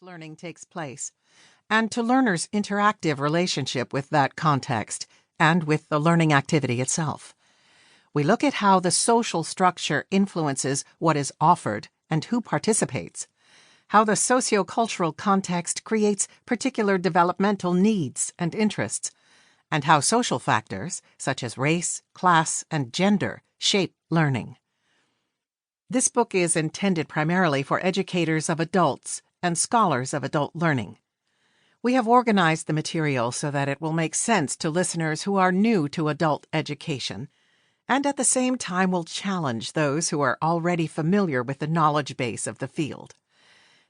learning takes place, and to learners' interactive relationship with that context and with the learning activity itself. We look at how the social structure influences what is offered and who participates, how the sociocultural context creates particular developmental needs and interests, and how social factors, such as race, class, and gender, shape learning. This book is intended primarily for educators of adults and scholars of adult learning. We have organized the material so that it will make sense to listeners who are new to adult education, and at the same time will challenge those who are already familiar with the knowledge base of the field.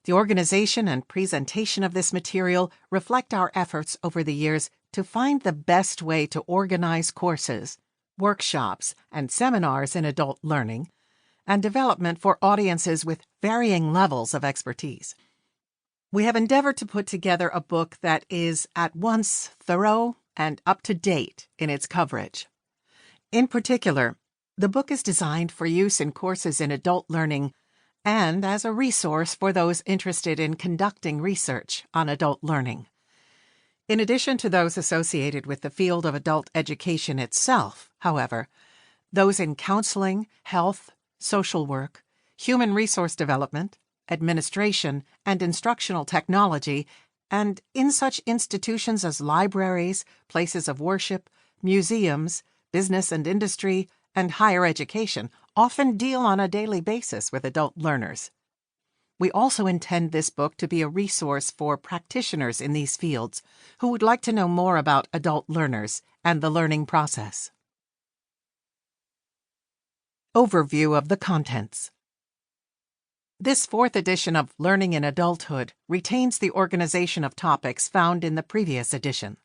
The organization and presentation of this material reflect our efforts over the years to find the best way to organize courses, workshops, and seminars in adult learning, and development for audiences with varying levels of expertise. We have endeavored to put together a book that is at once thorough and up-to-date in its coverage. In particular, the book is designed for use in courses in adult learning and as a resource for those interested in conducting research on adult learning. In addition to those associated with the field of adult education itself, however, those in counseling, health, social work, human resource development, administration, and instructional technology, and in such institutions as libraries, places of worship, museums, business and industry, and higher education, often deal on a daily basis with adult learners. We also intend this book to be a resource for practitioners in these fields who would like to know more about adult learners and the learning process. Overview of the contents. This fourth edition of Learning in Adulthood retains the organization of topics found in the previous edition.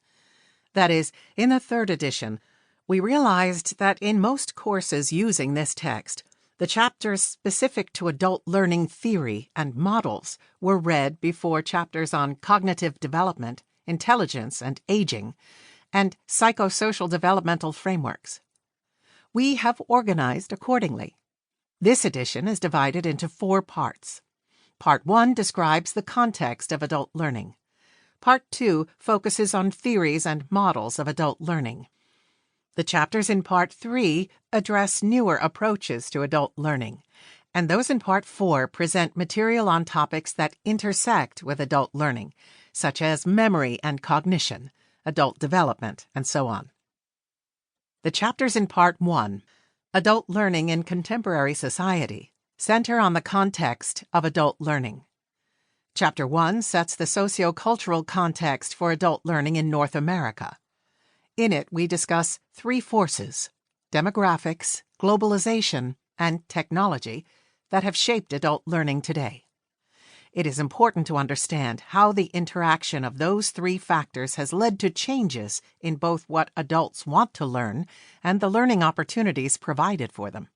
That is, in the third edition, we realized that in most courses using this text, the chapters specific to adult learning theory and models were read before chapters on cognitive development, intelligence and aging, and psychosocial developmental frameworks. We have organized accordingly. This edition is divided into 4 parts. Part 1 describes the context of adult learning. Part 2 focuses on theories and models of adult learning. The chapters in Part 3 address newer approaches to adult learning, and those in Part 4 present material on topics that intersect with adult learning, such as memory and cognition, adult development, and so on. The chapters in Part 1, Adult Learning in Contemporary Society, center on the context of adult learning. Chapter 1 sets the sociocultural context for adult learning in North America. In it, we discuss 3 forces, demographics, globalization, and technology, that have shaped adult learning today. It is important to understand how the interaction of those 3 factors has led to changes in both what adults want to learn and the learning opportunities provided for them.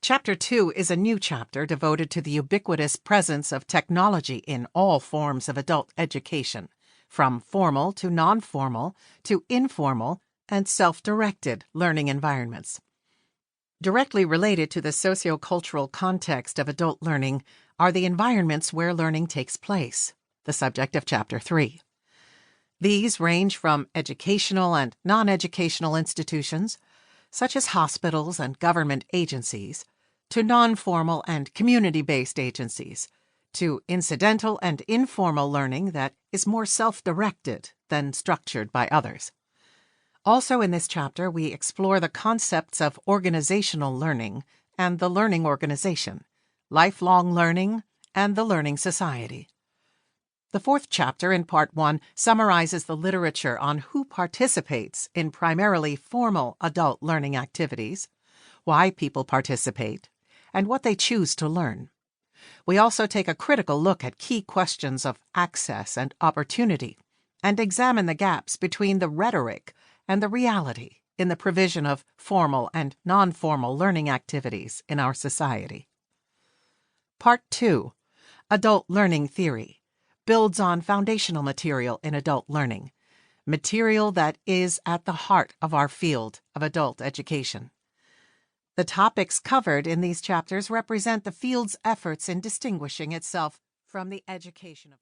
Chapter 2 is a new chapter devoted to the ubiquitous presence of technology in all forms of adult education, from formal to non-formal to informal and self-directed learning environments. Directly related to the sociocultural context of adult learning are the environments where learning takes place, the subject of Chapter 3. These range from educational and non-educational institutions, such as hospitals and government agencies, to non-formal and community-based agencies, to incidental and informal learning that is more self-directed than structured by others. Also in this chapter, we explore the concepts of organizational learning and the learning organization, lifelong learning, and the learning society. The 4th chapter in Part 1 summarizes the literature on who participates in primarily formal adult learning activities, why people participate, and what they choose to learn. We also take a critical look at key questions of access and opportunity, and examine the gaps between the rhetoric and the reality in the provision of formal and non-formal learning activities in our society. Part 2, Adult Learning Theory, builds on foundational material in adult learning, material that is at the heart of our field of adult education. The topics covered in these chapters represent the field's efforts in distinguishing itself from the education of